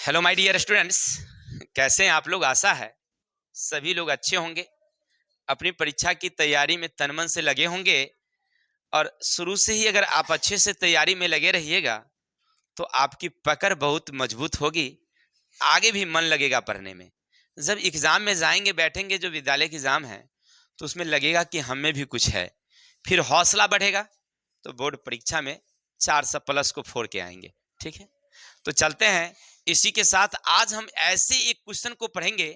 Hello my dear students, कैसे हैं आप लोग। आशा है सभी लोग अच्छे होंगे, अपनी परीक्षा की तैयारी में तन मन से लगे होंगे। और शुरू से ही अगर आप अच्छे से तैयारी में लगे रहिएगा तो आपकी पकड़ बहुत मजबूत होगी, आगे भी मन लगेगा पढ़ने में। जब एग्जाम में जाएंगे, बैठेंगे, जो विद्यालय के एग्जाम है, तो उसमें लगेगा कि हम में भी कुछ है, फिर हौसला बढ़ेगा, तो बोर्ड परीक्षा में 400+ को फोड़ के आएंगे। ठीक है, तो चलते हैं। इसी के साथ आज हम ऐसे एक क्वेश्चन को पढ़ेंगे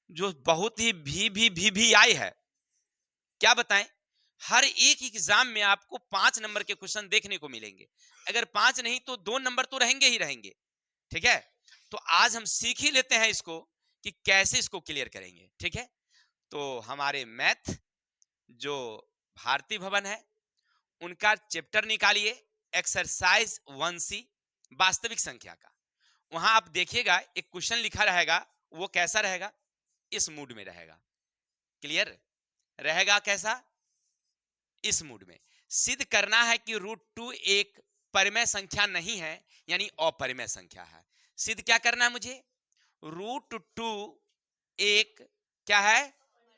जो बहुत ही भी आई है। क्या बताएं, हर एक एग्जाम में आपको 5 नंबर के क्वेश्चन देखने को मिलेंगे। अगर 5 नहीं तो 2 नंबर तो रहेंगे ही रहेंगे। ठीक है, तो आज हम सीख ही लेते हैं इसको कि कैसे इसको क्लियर करेंगे। ठीक है, तो हमारे मैथ जो भारती भवन है उनका चैप्टर निकालिए, एक्सरसाइज 1C, वास्तविक संख्या का। वहां आप देखिएगा एक क्वेश्चन लिखा रहेगा, वो कैसा रहेगा, इस मूड में रहेगा। क्लियर रहेगा कैसा, इस मूड में। सिद्ध करना है कि √2 एक परिमेय संख्या नहीं है, यानी अपरिमेय संख्या है। सिद्ध क्या करना है मुझे, √2 एक क्या है,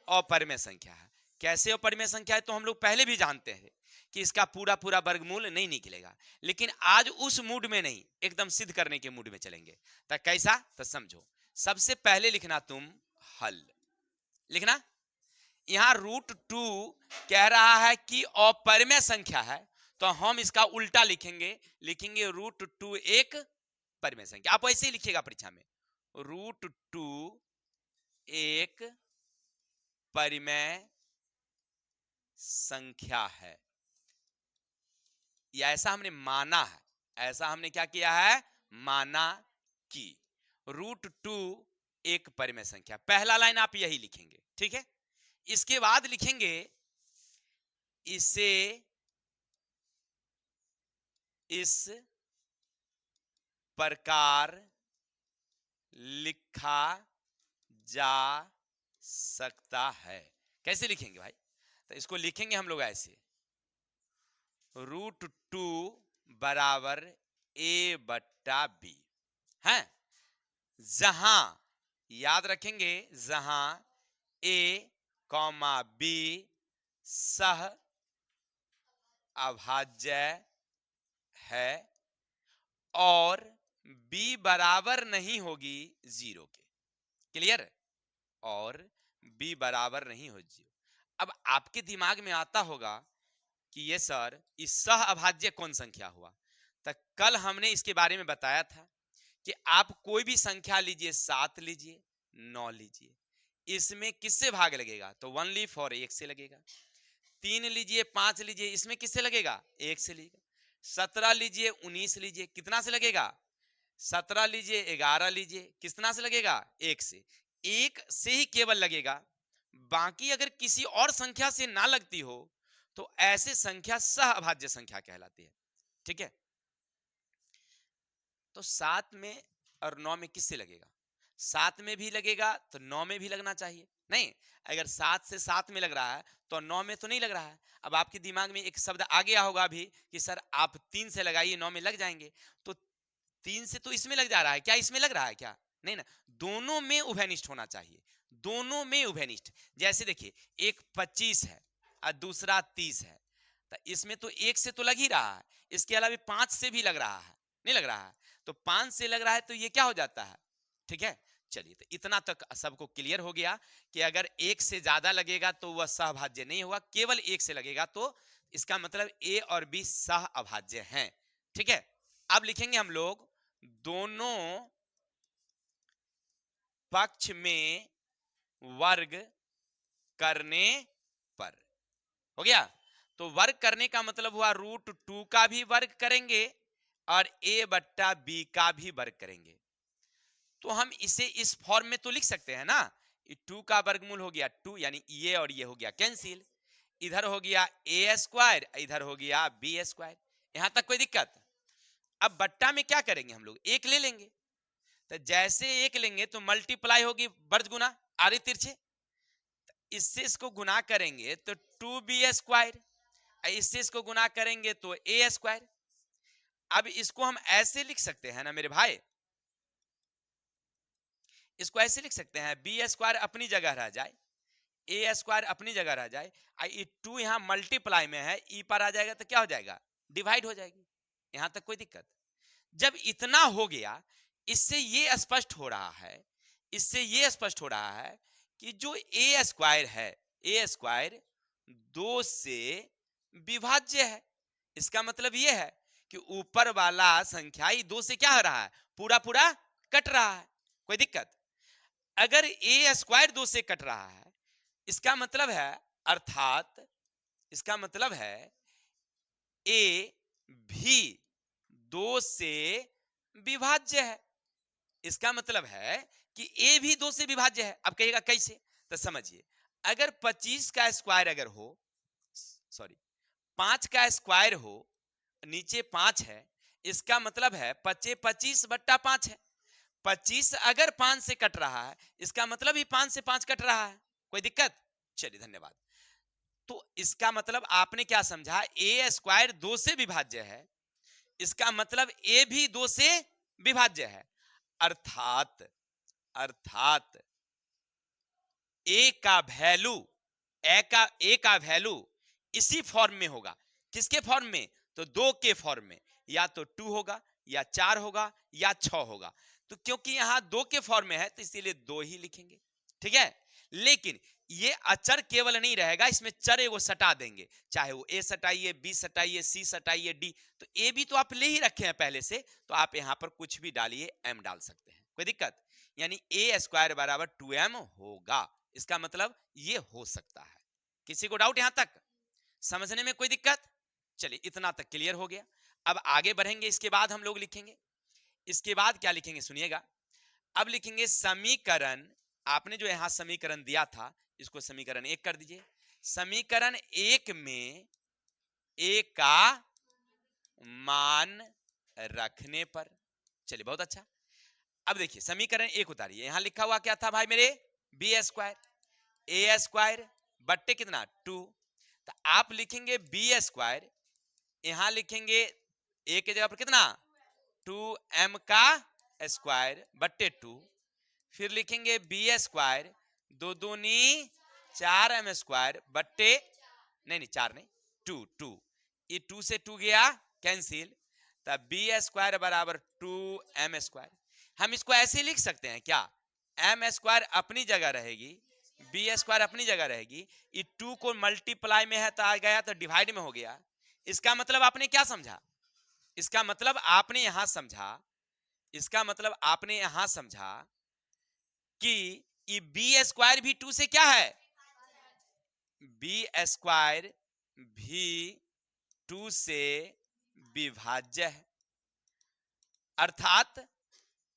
अपरिमेय संख्या है। कैसे अपरिमेय संख्या है तो हम लोग पहले भी जानते हैं कि इसका पूरा पूरा वर्गमूल नहीं निकलेगा, लेकिन आज उस मूड में नहीं, एकदम सिद्ध करने के मूड में चलेंगे। तो कैसा, तो समझो। सबसे पहले लिखना तुम हल, लिखना। यहां √2 कह रहा है कि अपरिमेय संख्या है, तो हम इसका उल्टा लिखेंगे, लिखेंगे √2 एक परिमेय संख्या। आप ऐसे ही लिखिएगा परीक्षा में, √2 एक परिमेय संख्या है, या ऐसा हमने माना है। ऐसा हमने क्या किया है, माना कि √2 एक परिमेय संख्या। पहला लाइन आप यही लिखेंगे। ठीक है, इसके बाद लिखेंगे इसे इस प्रकार लिखा जा सकता है। कैसे लिखेंगे भाई, तो इसको लिखेंगे हम लोग ऐसे, √2 बराबर a/b है। जहां, याद रखेंगे, जहां a, b सह अभाज्य है और b बराबर नहीं होगी 0 के। क्लियर, और b बराबर नहीं हो 0। अब आपके दिमाग में आता होगा कि ये सर, इस सह अभाज्य कौन संख्या हुआ। तो कल हमने इसके बारे में बताया था कि आप कोई भी संख्या लीजिए, 7 लीजिए, 9 लीजिए, इसमें किससे भाग लगेगा, तो 1 लीफ और 1 से लगेगा। 3 लीजिए, 5 लीजिए, इसमें किससे लगेगा, 1 से लगेगा। 17 लीजिए, 19 लीजिए, कितना से लगेगा, 17 लीजिए, 11 लीजिए, कितना से लगेगा, 1 से। 1 से ही केवल लगेगा, बाकी अगर किसी और संख्या से ना लगती हो तो ऐसे संख्या सह अभाज्य संख्या कहलाती है। ठीक है, तो 7 में और 9 में किससे लगेगा, 7 में भी लगेगा तो 9 में भी लगना चाहिए। नहीं, अगर 7 से 7 में लग रहा है तो 9 में तो नहीं लग रहा है। अब आपके दिमाग में एक शब्द आ गया होगा अभी कि सर आप 3 से लगाइए, 9 में लग जाएंगे। तो 3 से तो इसमें लग जा रहा है, क्या इसमें लग रहा है क्या, नहीं ना। दोनों में उभयनिष्ठ होना चाहिए, दोनों में उभयनिष्ठ। जैसे देखिए, एक 25 है और दूसरा 30 है, तो इसमें तो 1 से तो लग ही रहा है, इसके अलावा 5 से भी लग रहा है, नहीं लग रहा है, तो 5 से लग रहा है, तो ये क्या हो जाता है। ठीक है, चलिए, तो इतना तक सबको क्लियर हो गया कि अगर 1 से ज्यादा लगेगा तो वह सहभाज्य नहीं होगा, केवल 1 से लगेगा तो इसका मतलब a और b सह अभाज्य हैं। ठीक है, अब लिखेंगे हम लोग, दोनों पक्ष में वर्ग करने पर। हो गया, तो वर्ग करने का मतलब हुआ √2 का भी वर्ग करेंगे और a/b का भी वर्ग करेंगे। तो हम इसे इस फॉर्म में तो लिख सकते हैं ना, 2 का वर्गमूल हो गया 2, यानी ये और ये हो गया कैंसिल, इधर हो गया a², इधर हो गया b²। यहां तक कोई दिक्कत। अब बट्टा में क्या करेंगे हम लोग, एक ले लेंगे, तो जैसे एक लेंगे तो मल्टीप्लाई होगी, वर्ग गुना आरे तिरछे, इससे इसको गुना करेंगे तो 2b², इससे इसको गुना करेंगे तो a²। अब इसको हम ऐसे लिख सकते हैं ना मेरे भाई, इसको ऐसे लिख सकते हैं, बी स्क्वायर अपनी जगह रह जाए, ए स्क्वायर अपनी जगह रह जाए, ये 2 यहां मल्टीप्लाई में है, ई पर आ जाएगा तो क्या हो जाएगा, डिवाइड हो जाएगी। यहां तक कोई दिक्कत? जब इतना हो गया, इससे ये स्पष्ट हो रहा है, इससे ये स्पष्ट हो रहा है कि जो ए स्क्वायर है, ए स्क्वायर 2 से विभाज्य है। इसका मतलब ये है कि ऊपर वाला संख्या 2 से क्या हो रहा है, पूरा पूरा कट रहा है। कोई दिक्कत? अगर ए स्क्वायर 2 से कट रहा है, इसका मतलब है, अर्थात इसका मतलब है ए भी 2 से विभाज्य है। इसका मतलब है कि ए भी 2 से विभाज्य है। अब कहिएगा कैसे? तो समझिए, अगर 25 का स्क्वायर अगर हो, सॉरी 5 का स्क्वायर हो, नीचे 5 है, इसका मतलब है 25/5 है। 25 अगर 5 से कट रहा है, इसका मतलब ही 5 से 5 कट रहा है। कोई दिक्कत? चलिए, धन्यवाद। तो इसका मतलब आपने क्या समझा, ए स्क्वायर 2 से विभाज्य है, इसका मतलब ए भी 2 से विभाज्य है। अर्थात अर्थात ए का वैल्यू, ए का वैल्यू इसी फॉर्म में होगा। किसके फॉर्म में? तो 2 के फॉर्म में। या तो 2 होगा, या 4 होगा, या 6 होगा। तो क्योंकि यहां 2 के फॉर्म में है, तो इसीलिए 2 ही लिखेंगे। ठीक है? लेकिन ये अचर केवल नहीं रहेगा, इसमें चर एगो सटा देंगे, चाहे वो ए सटाइए, बी सटाइए, सी सटाइए, डी। तो ए भी तो आप ले ही रखे हैं पहले से, तो आप यहां पर कुछ भी डालिए, एम डाल सकते हैं। कोई दिक्कत? यानी ए स्क्वायर बराबर 2m होगा। इसका मतलब ये हो सकता है। किसी को डाउट यहां तक? समझने में कोई दिक्कत? चलिए, इतना तक क्लियर हो गया। अब आगे बढ़ेंगे, इसके बाद हम लोग लिखेंगे, इसके बाद क्या लिखेंगे सुनिएगा। अब लिखेंगे समीकरण, आपने जो यहां समीकरण दिया था, इसको समीकरण 1 कर दीजिए। समीकरण 1 में ए का मान रखने पर, चलिए बहुत अच्छा। अब देखिए समीकरण 1 उतारिए, यहां लिखा हुआ क्या था भाई मेरे, बी स्क्वायर, ए स्क्वायर बट्टे कितना 2। तो आप लिखेंगे बी स्क्वायर, यहां लिखेंगे ए के जगह पर कितना 2m का स्क्वायर बट्टे 2। फिर लिखेंगे बी स्क्वायर 2 दूनी 4m स्क्वायर बट्टे, नहीं नहीं 4 नहीं, 2 ये 2 से 2 गया कैंसिल, तब बी स्क्वायर बराबर 2m स्क्वायर। हम इसको ऐसे लिख सकते हैं क्या, m स्क्वायर अपनी जगह रहेगी, बी स्क्वायर अपनी जगह रहेगी, ये 2 को मल्टीप्लाई में है तो आ गया, तो डिवाइड में हो गया। इसका मतलब आपने क्या समझा, इसका मतलब आपने यहां समझा, इसका मतलब आपने यहां समझा कि ये बी स्क्वायर भी 2 से क्या है, बी स्क्वायर भी 2 से विभाज्य है। अर्थात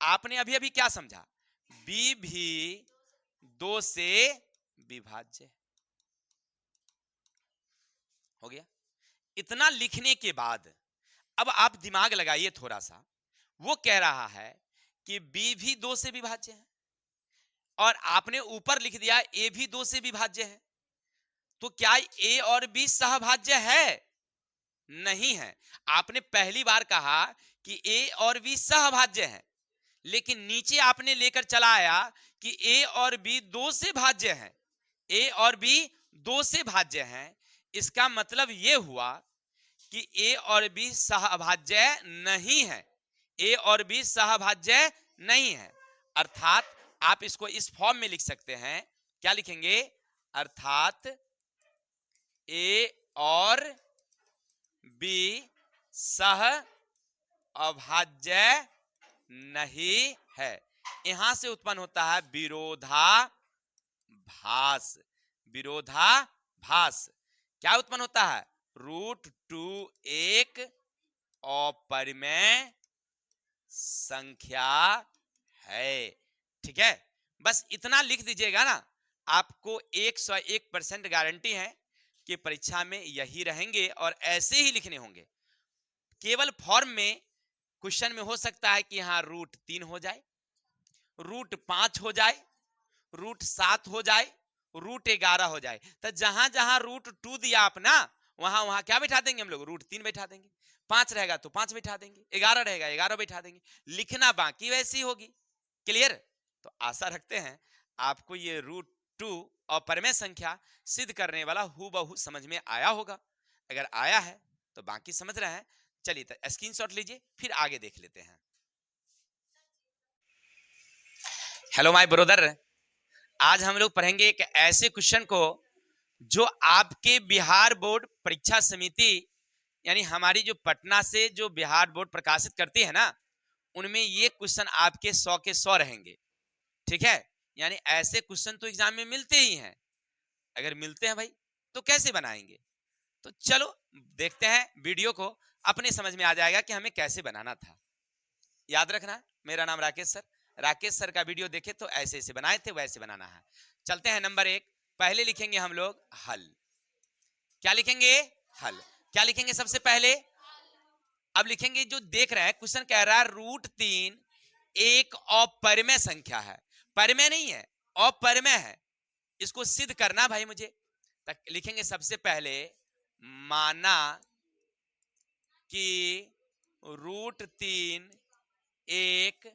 आपने अभी अभी क्या समझा, बी भी 2 से विभाज्य है। हो गया? इतना लिखने के बाद अब आप दिमाग लगाइए थोड़ा सा। वो कह रहा है कि बी भी 2 से विभाज्य है, और आपने ऊपर लिख दिया ए भी 2 से विभाज्य है। तो क्या ए और बी सहभाज्य है? नहीं है। आपने पहली बार कहा कि ए और बी सहभाज्य है, लेकिन नीचे आपने लेकर चला आया कि ए और बी 2 से भाज्य है, ए और बी 2 से भाज्य है। इसका मतलब यह हुआ कि ए और बी सहभाज्य नहीं है, ए और बी सहभाज्य नहीं है। अर्थात आप इसको इस फॉर्म में लिख सकते हैं, क्या लिखेंगे, अर्थात ए और बी सह अभाज्य नहीं है। यहां से उत्पन्न होता है विरोधाभास। विरोधाभास क्या उत्पन्न होता है, √2 एक अपरिमेय संख्या है। ठीक है? बस इतना लिख दीजिएगा ना, आपको 101% गारंटी है कि परीक्षा में यही रहेंगे और ऐसे ही लिखने होंगे। केवल फॉर्म में क्वेश्चन में हो सकता है कि यहां √3 हो जाए, √5 हो जाए, √7 हो जाए, √11 हो जाए। तो जहां जहां √2 दिया आप ना, वहां वहां क्या बैठा देंगे हम लोग, √3 बैठा देंगे। 5 रहेगा तो 5 बैठा देंगे, 11 रहेगा 11 बैठा देंगे। लिखना बाकी वैसी होगी। क्लियर? तो आशा रखते हैं आपको ये √2 और परिमेय संख्या सिद्ध करने वाला हूबहू समझ में आया होगा। अगर आया है तो बाकी समझ रहे हैं। चलिए तो स्क्रीनशॉट लीजिए, फिर आगे देख लेते हैं। हेलो माय ब्रदर, आज हम लोग पढ़ेंगे एक ऐसे क्वेश्चन को जो आपके बिहार बोर्ड परीक्षा समिति यानी हमारी जो पटना से जो बिहार बोर्ड प्रकाशित करती है ना, उनमें ये क्वेश्चन आपके 100 के 100 रहेंगे। ठीक है, यानी ऐसे क्वेश्चन तो एग्जाम में मिलते ही हैं। अगर मिलते हैं भाई तो कैसे बनाएंगे? तो चलो देखते हैं वीडियो को, अपने समझ में आ जाएगा कि हमें कैसे बनाना था। याद रखना, मेरा नाम राकेश सर। राकेश सर का वीडियो देखे तो ऐसे ऐसे बनाए थे, वैसे बनाना है। चलते हैं नंबर 1, पहले लिखेंगे हम लोग हल। क्या लिखेंगे? हल। क्या लिखेंगे सबसे पहले? अब लिखेंगे, जो देख रहे हैं क्वेश्चन कह रहा है √3 एक अपरिमेय संख्या है। परिमेय नहीं है, अपरिमेय है। इसको सिद्ध करना भाई मुझे। तक लिखेंगे सबसे पहले, माना कि √3 एक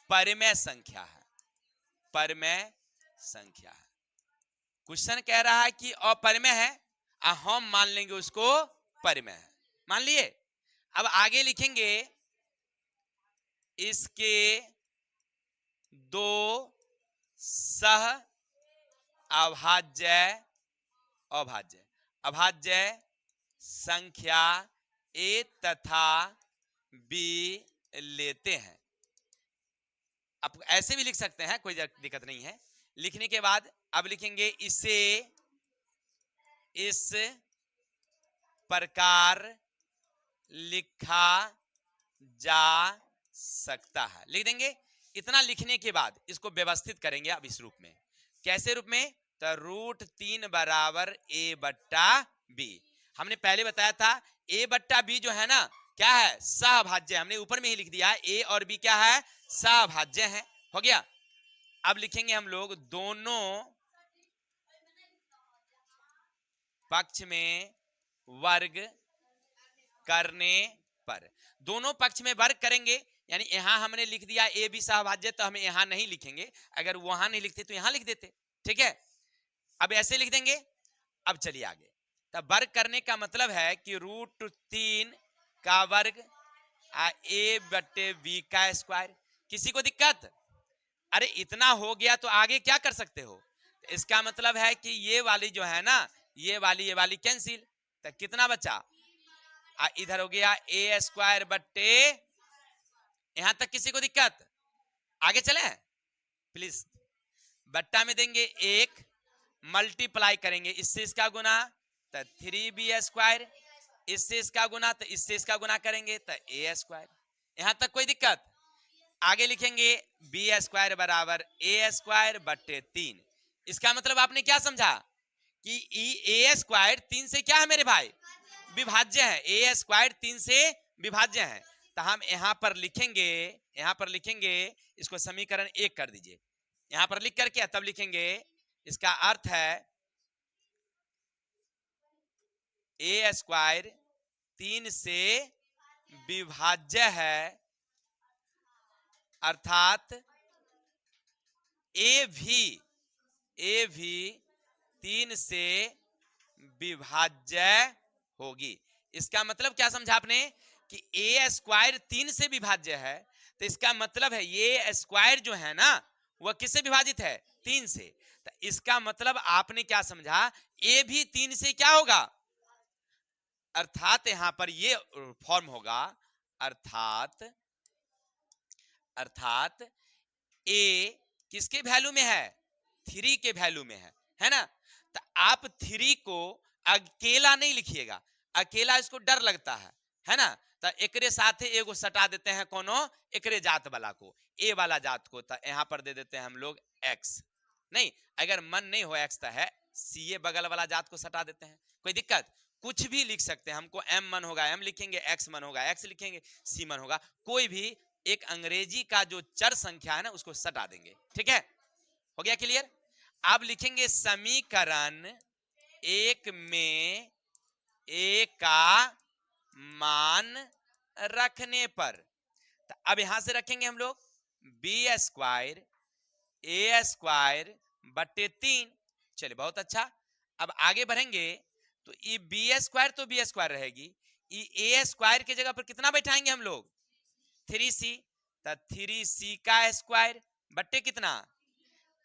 परिमेय संख्या है। परिमेय संख्या है। क्वेश्चन कह रहा है कि अपरिमेय है, हम मान लेंगे उसको परिमेय है। मान लिए। अब आगे लिखेंगे, इसके दो सह अभाज्य अभाज्य अभाज्य संख्या ए तथा बी लेते हैं। आप ऐसे भी लिख सकते हैं, कोई दिक्कत नहीं है। लिखने के बाद अब लिखेंगे, इसे इस प्रकार लिखा जा सकता है। लिख देंगे। इतना लिखने के बाद इसको व्यवस्थित करेंगे अब इस रूप में। कैसे रूप में? तो √3 बराबर a बट्टा बी। हमने पहले बताया था a बट्टा बी जो है ना, क्या है? सहभाज्य। हमने ऊपर में ही लिख दिया, a और b क्या है? सहभाज्य है। हो गया। अब लिखेंगे हम लोग, दोनों पक्ष में वर्ग करने पर। दोनों पक्ष में वर्ग करेंगे, यानी यहां हमने लिख दिया ए बी सहभाज्य, तो हमें यहां नहीं लिखेंगे। अगर वहां नहीं लिखते तो यहां लिख देते। ठीक है, अब ऐसे लिख देंगे। अब चलिए आगे। तब वर्ग करने का मतलब है कि √3 का वर्ग ए बट्टे बी का स्क्वायर। किसी को दिक्कत? अरे इतना हो गया तो आगे क्या कर सकते हो? इसका मतलब है कि ये वाली जो है ना, ये वाली कैंसिल। तो कितना बचा? इधर हो गया ए स्क्वायर बट्टे, यहां तक किसी को दिक्कत? आगे चले प्लीज। बट्टा में देंगे 1, मल्टीप्लाई करेंगे इससे इसका गुना, तो 3b स्क्वायर। इससे इसका गुना तो इससे इसका गुना करेंगे तो ए स्क्वायर। यहां तक कोई दिक्कत? आगे लिखेंगे बी स्क्वायर बराबर ए स्क्वायर बट्टे 3। इसका मतलब आपने क्या समझा कि ए स्क्वायर 3 से क्या है मेरे भाई? विभाज्य है। ए स्क्वायर 3 से विभाज्य है। तो हम यहां पर लिखेंगे इसको समीकरण 1 कर दीजिए। यहां पर लिख करके तब लिखेंगे, इसका अर्थ है ए स्क्वायर 3 से विभाज्य है, अर्थात ए भी 3 से विभाज्य होगी। इसका मतलब क्या समझा आपने कि ए स्क्वायर 3 से विभाज्य है, तो इसका मतलब है ये स्क्वायर जो है ना, वह किससे विभाजित है? 3 से। तो इसका मतलब आपने क्या समझा? ए भी 3 से क्या होगा? अर्थात यहां पर ये फॉर्म होगा, अर्थात ए किसके वैल्यू में है? 3 के वैल्यू में है ना? तो आप 3 को अकेला नहीं लिखिएगा, अकेला इसको डर लगता है ना? तो एकरे साथ एगो सटा देते हैं, कोनो एकरे जात वाला को, ए वाला जात को। तो यहां पर दे देते हैं हम लोग एक्स। नहीं, अगर मन नहीं हो एक्स तो है सी, ए बगल वाला जात को सटा देते हैं। कोई दिक्कत? कुछ भी लिख सकते हैं। हमको एम मन होगा एम लिखेंगे, एक्स मन होगा एक्स लिखेंगे, सी मन होगा कोई भी एक अंग्रेजी का जो चर संख्या है ना, उसको सटा देंगे। ठीक है, हो गया क्लियर? अब लिखेंगे समीकरण 1 में ए का मान रखने पर। तो अब यहां से रखेंगे हम लोग बी स्क्वायर ए स्क्वायर बटे 3। चलिए बहुत अच्छा। अब आगे बढ़ेंगे तो ये बी स्क्वायर तो बी स्क्वायर रहेगी, ये ए स्क्वायर की जगह पर कितना बैठाएंगे हम लोग 3c, तो 3c का स्क्वायर बटे कितना।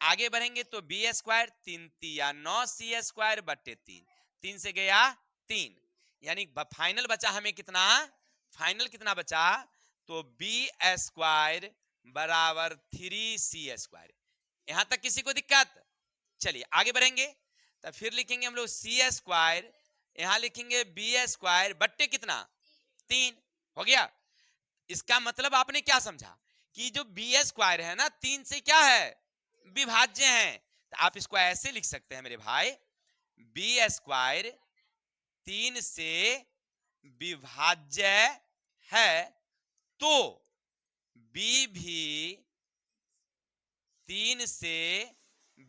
आगे बढ़ेंगे तो बी स्क्वायर 3 तिया 9c स्क्वायर बटे 3, 3 से गया 3, यानी फाइनल बचा हमें कितना, फाइनल कितना बचा, तो बी स्क्वायर बराबर 3c स्क्वायर। यहां तक किसी को दिक्कत। चलिए आगे बढ़ेंगे तो फिर लिखेंगे हम लोग सी स्क्वायर, यहां लिखेंगे बी स्क्वायर बट्टे कितना 3। हो गया। इसका मतलब आपने क्या समझा कि जो बी स्क्वायर है ना 3 से क्या है विभाज्य है। तो आप इसको ऐसे लिख सकते हैं मेरे भाई, बी स्क्वायर 3 से विभाज्य है तो बी भी 3 से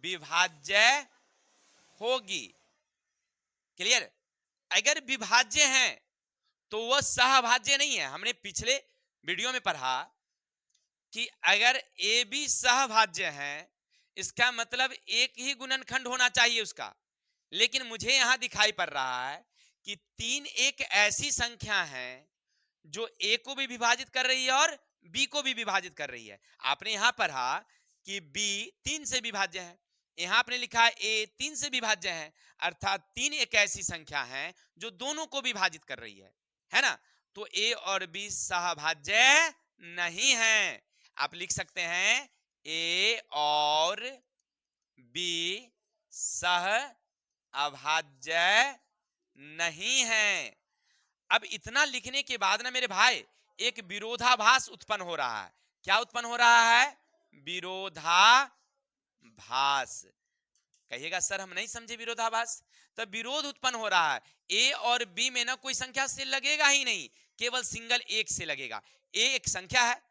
विभाज्य होगी। क्लियर। अगर विभाज्य है तो वह सहभाज्य नहीं है। हमने पिछले वीडियो में पढ़ा कि अगर ए बी सहभाज्य है इसका मतलब एक ही गुणनखंड होना चाहिए उसका, लेकिन मुझे यहां दिखाई पड़ रहा है कि 3 एक ऐसी संख्या है जो ए को भी विभाजित कर रही है और बी को भी विभाजित कर रही है। आपने यहां पढ़ा कि बी 3 से विभाज्य है, यहां आपने लिखा ए 3 से विभाज्य है, अर्थात 3 एक ऐसी संख्या है जो दोनों को विभाजित कर रही है ना। तो ए और बी सहभाज्य नहीं है। आप लिख सकते हैं ए और बी सह अभाज्य नहीं है। अब इतना लिखने के बाद ना मेरे भाई एक विरोधाभास उत्पन्न हो रहा है। क्या उत्पन्न हो रहा है, विरोधाभास। कहिएगा सर हम नहीं समझे विरोधाभास। तो विरोध उत्पन्न हो रहा है, ए और बी में ना कोई संख्या से लगेगा ही नहीं, केवल सिंगल एक से लगेगा। ए एक संख्या है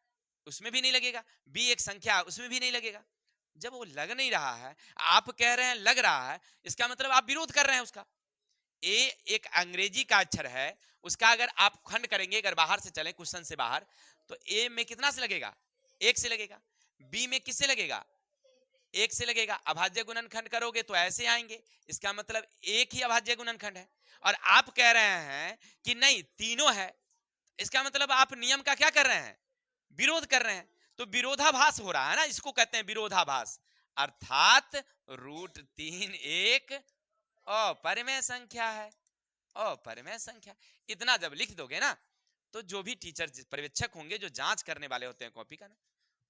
उसमें भी नहीं लगेगा, बी एक संख्या है उसमें भी नहीं लगेगा। जब वो लग नहीं रहा है, आप कह रहे हैं लग रहा है, इसका मतलब आप विरोध कर रहे हैं उसका। ए एक अंग्रेजी का अक्षर है, उसका अगर आप खंड करेंगे, अगर बाहर से चलें क्वेश्चन से बाहर, तो ए में कितना से लगेगा, एक से लगेगा। बी में किससे लगेगा, एक से लगेगा। अभाज्य गुणनखंड करोगे तो ऐसे आएंगे, इसका मतलब एक ही अभाज्य गुणनखंड है। और आप कह रहे हैं कि नहीं तीनों है, इसका मतलब आप नियम का क्या कर रहे हैं, विरोध कर रहे हैं। तो विरोधाभास हो रहा है ना, इसको कहते हैं विरोधाभास। अर्थात √3 एक अपरिमेय संख्या है, अपरिमेय संख्या। इतना जब लिख दोगे ना तो जो भी टीचर पर्यवेक्षक होंगे जो जांच करने वाले होते हैं कॉपी का ना,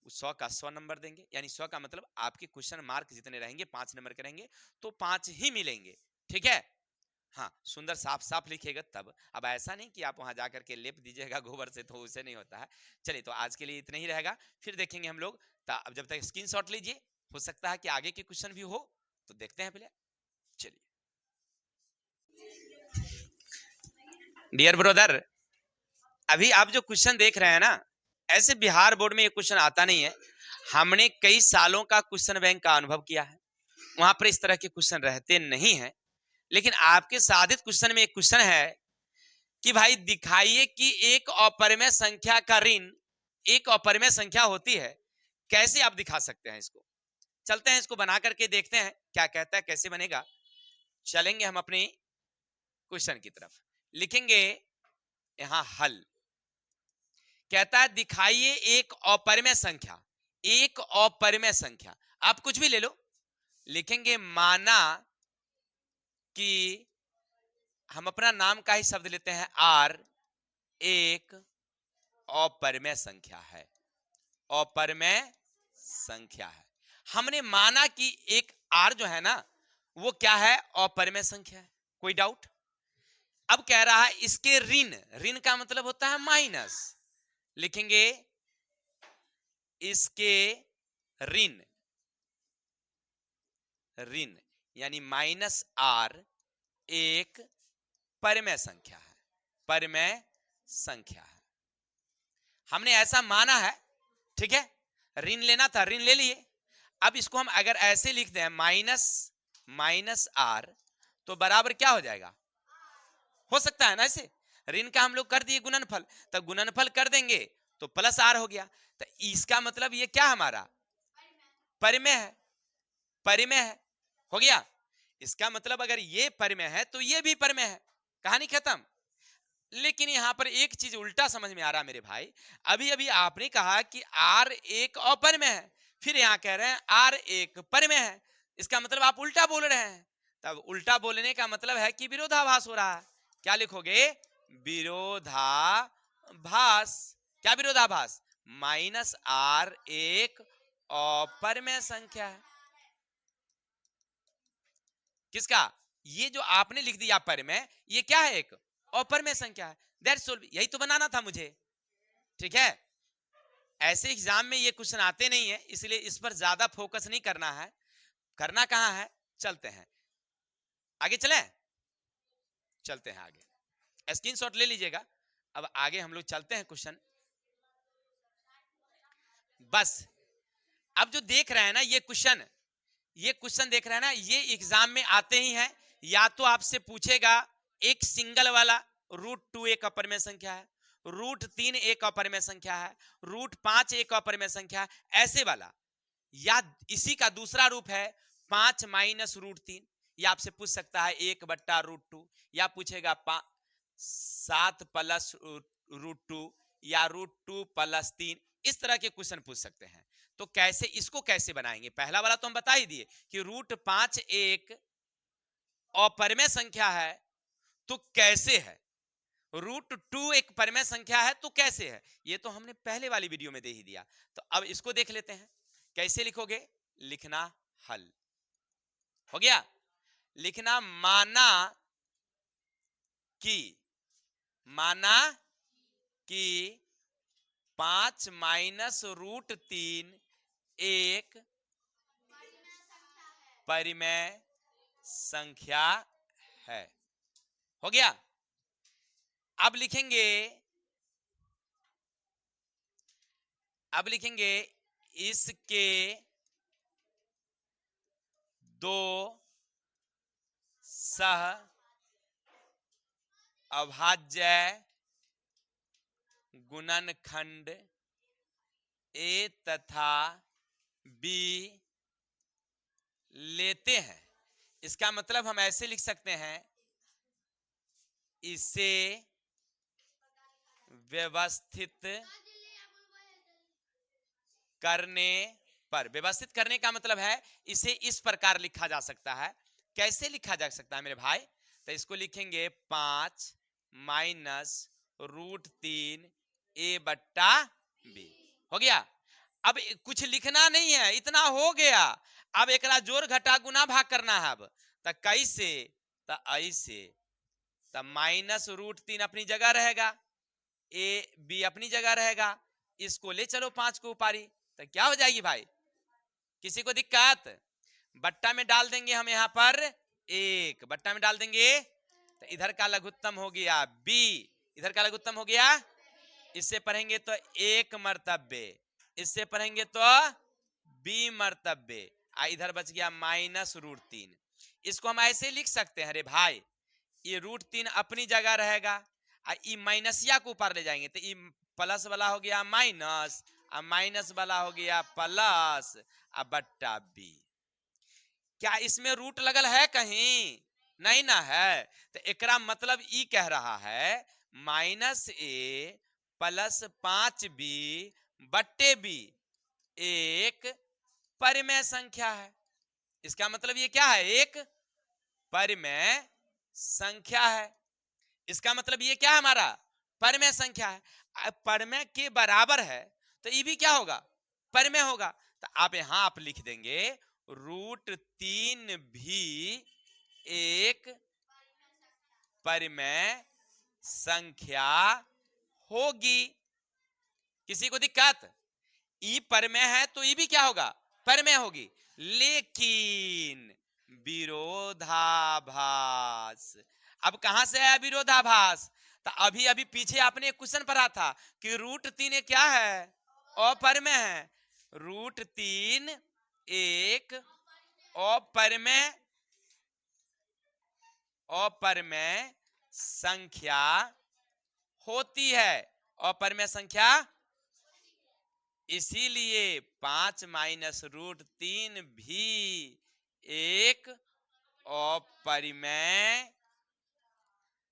100 का 100 नंबर देंगे। यानी 100 का मतलब आपके क्वेश्चन मार्क जितने रहेंगे 5 नंबर के रहेंगे तो 5 ही मिलेंगे। ठीक है। हाँ सुंदर साफ साफ लिखेगा तब। अब ऐसा नहीं कि आप वहां जाकर के लेप दीजिएगा गोबर से, तो उसे नहीं होता है। चलिए तो आज के लिए इतना ही रहेगा, फिर देखेंगे हम लोग। अब जब तक स्क्रीनशॉट लीजिए, हो सकता है कि आगे के क्वेश्चन भी हो, तो देखते हैं पहले। चलिए डियर ब्रदर, अभी आप जो क्वेश्चन देख रहे हैं ना, ऐसे बिहार बोर्ड में ये क्वेश्चन आता नहीं है। हमने कई सालों का क्वेश्चन बैंक का अनुभव किया है, वहां पर इस तरह के क्वेश्चन रहते नहीं है। लेकिन आपके साधित क्वेश्चन में एक क्वेश्चन है कि भाई दिखाइए कि एक अपरिमेय संख्या का ऋण एक अपरिमेय संख्या होती है। कैसे आप दिखा सकते हैं इसको। चलते हैं इसको बना करके देखते हैं क्या कहता है, कैसे बनेगा। चलेंगे हम अपने क्वेश्चन की तरफ, लिखेंगे यहां हल। कहता है दिखाइए एक अपरिमेय संख्या, एक अपरिमेय संख्या। आप कुछ भी ले लो, लिखेंगे माना कि हम अपना नाम का ही शब्द लेते हैं आर, एक अपरिमेय संख्या है, अपरिमेय संख्या है। हमने माना कि एक आर जो है ना वो क्या है, अपरिमेय संख्या है। कोई डाउट। अब कह रहा है इसके ऋण, ऋण का मतलब होता है माइनस, लिखेंगे इसके ऋण, ऋण यानी -r एक परिमेय संख्या है, परिमेय संख्या है। हमने ऐसा माना है, ठीक है। ऋण लेना था, ऋण ले लिए। अब इसको हम अगर ऐसे लिख दें -r तो बराबर क्या हो जाएगा, हो सकता है ना ऐसे। ऋण का हम लोग कर दिए गुणनफल, तो गुणनफल कर देंगे तो +r हो गया। तो इसका मतलब ये क्या हमारा परिमेय है, परिमेय है, हो गया। इसका मतलब अगर ये परिमेय है तो ये भी परिमेय है, कहानी खत्म। लेकिन यहां पर एक चीज उल्टा समझ में आ रहा मेरे भाई। अभी अभी आपने कहा कि आर एक अपरिमेय है, फिर यहां कह रहे हैं आर एक परिमेय है। इसका मतलब आप उल्टा बोल रहे हैं। तब उल्टा बोलने का मतलब है कि विरोधाभास हो रहा है। क्या लिखोगे? विरोधाभास। क्या विरोधाभास? माइनस आर एक अपरिमेय संख्या है। किसका? ये जो आपने लिख दिया परिमेय, ये क्या है? एक अपरिमेय संख्या है। That's all. यही तो बनाना था मुझे, ठीक है। ऐसे एग्जाम में ये क्वेश्चन आते नहीं है, इसलिए इस पर ज्यादा फोकस नहीं करना है। करना कहां है? चलते हैं आगे, चलें, चलते हैं आगे। स्क्रीनशॉट ले लीजिएगा। अब आगे हम लोग चलते हैं क्वेश्चन। बस अब जो देख रहे हैं ना ये क्वेश्चन देख रहे हैं ना, ये एग्जाम में आते ही हैं। या तो आपसे पूछेगा एक सिंगल वाला, √2 एक अपरिमेय संख्या है, √3 एक अपरिमेय संख्या है, √5 एक अपरिमेय संख्या है, ऐसे वाला। या इसी का दूसरा रूप है 5 माइनस √3। या आपसे पूछ सकता है 1/√2, या पूछेगा 7 प्लस √2, या √2 प्लस 3। इस तरह के क्वेश्चन पूछ सकते हैं। तो कैसे इसको कैसे बनाएंगे? पहला वाला तो हम बता ही दिए कि √5 एक अपरिमेय संख्या है, तो कैसे है? √2 एक परिमेय संख्या है, तो कैसे है? ये तो हमने पहले वाली वीडियो में दे ही दिया। तो अब इसको देख लेते हैं। कैसे लिखोगे? लिखना हल, हो गया। लिखना माना कि 5 माइनस √3 एक परिमेय संख्या है, हो गया। अब लिखेंगे इसके दो सह अभाज्य गुणनखंड ए तथा बी लेते हैं। इसका मतलब हम ऐसे लिख सकते हैं, इसे व्यवस्थित करने पर। व्यवस्थित करने का मतलब है इसे इस प्रकार लिखा जा सकता है। कैसे लिखा जा सकता है मेरे भाई? तो इसको लिखेंगे 5 माइनस √3 a/b, हो गया। अब कुछ लिखना नहीं है, इतना हो गया। अब एक जोड़ घटा गुना भाग करना है। अब तो कैसे? तो ऐसे। तो माइनस √3 अपनी जगह रहेगा, ए बी अपनी जगह रहेगा। इसको ले चलो 5 को ऊपारी, तो क्या हो जाएगी भाई? किसी को दिक्कत? बट्टा में डाल देंगे हम यहां पर एक, बट्टा में डाल देंगे तो इधर का लघुत्तम हो गया बी, इधर का लघुत्तम हो गया। इससे पढ़ेंगे तो एक मर्तब्य, इससे पढ़ेंगे तो बी मर्तब्य, इधर बच गया माइनस √3। इसको हम ऐसे लिख सकते हैं रे भाई, ये √3 अपनी जगह रहेगा, ई माइनसिया को ऊपर ले जाएंगे तो ई प्लस वाला हो गया माइनस, माइनस वाला हो गया प्लस, बट्टा बी। क्या इसमें रूट लगल है कहीं? नहीं ना है। तो एकरा मतलब ई कह रहा है -a प्लस 5b बट्टे बी एक परिमेय संख्या है। इसका मतलब ये क्या है? एक परिमेय संख्या है। इसका मतलब ये क्या है? हमारा परिमेय संख्या है। परिमेय के बराबर है तो ये भी क्या होगा? परिमेय होगा। तो आप यहां आप लिख देंगे √3 भी एक परिमेय संख्या होगी। किसी को दिक्कत? ई परिमेय है तो ई भी क्या होगा? परिमेय होगी। लेकिन विरोधाभास। अब कहां से आया विरोधाभास? तो अभी अभी पीछे आपने एक क्वेश्चन पढ़ा था कि √3 क्या है? अपरिमेय है। √3 एक अपरिमेय संख्या होती है। अपरिमेय संख्या इसीलिए 5 - भी एक अपरिमेय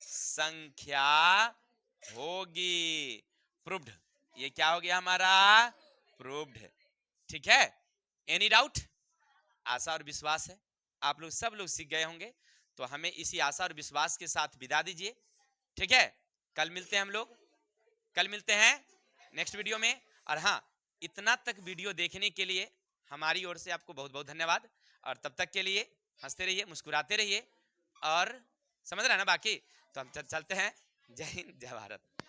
संख्या होगी। प्रूव्ड। ये क्या हो गया हमारा? प्रूव्ड। ठीक है, एनी डाउट? आशा और विश्वास है आप लोग सब लोग सीख गए होंगे, तो हमें इसी आशा और विश्वास के साथ विदा दीजिए। ठीक है, कल मिलते हैं हम लोग, कल मिलते हैं नेक्स्ट वीडियो में। और हाँ, इतना तक वीडियो देखने के लिए हमारी ओर से आपको बहुत बहुत धन्यवाद। और तब तक के लिए हंसते रहिए, मुस्कुराते रहिए, और समझ रहे हैं ना बाकी। तो हम चलते हैं। जय हिंद, जय भारत।